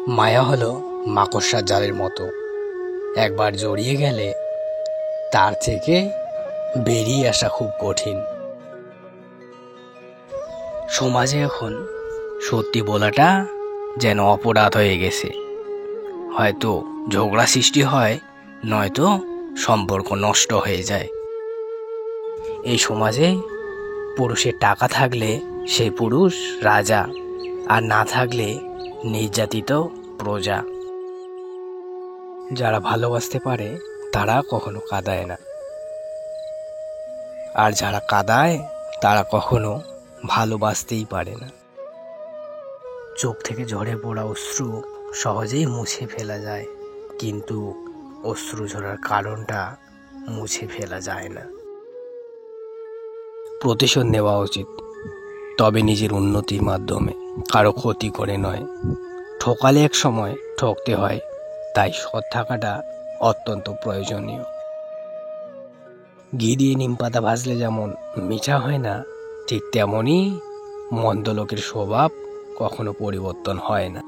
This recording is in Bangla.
মায়া হলো মাকড়সার জালের মতো, একবার জড়িয়ে গেলে তার থেকে বেরিয়ে আসা খুব কঠিন। সমাজে এখন সত্যি বলাটা যেন অপরাধ হয়ে গেছে। হয়তো ঝগড়া সৃষ্টি হয়, নয়তো সম্পর্ক নষ্ট হয়ে যায়। এই সমাজে পুরুষের টাকা থাকলে সেই পুরুষ রাজা, আর না থাকলে নির্যাতিত প্রজা। যারা ভালোবাসতে পারে তারা কখনো কাঁদায় না, আর যারা কাঁদায় তারা কখনো ভালোবাসতেই পারে না। চোখ থেকে ঝরে পড়া অশ্রু সহজেই মুছে ফেলা যায়, কিন্তু অশ্রু ঝরার কারণটা মুছে ফেলা যায় না। প্রতিশোধ নেওয়া উচিত, তবে নিজের উন্নতির মাধ্যমে, কারো ক্ষতি করে নয়। ঠকালে এক সময় ঠকতে হয়, তাই সৎ থাকাটা অত্যন্ত প্রয়োজনীয়। ঘি দিয়ে নিম পাতা ভাজলে যেমন মিঠা হয় না, ঠিক তেমনই মন্দ লোকের স্বভাব কখনো পরিবর্তন হয় না।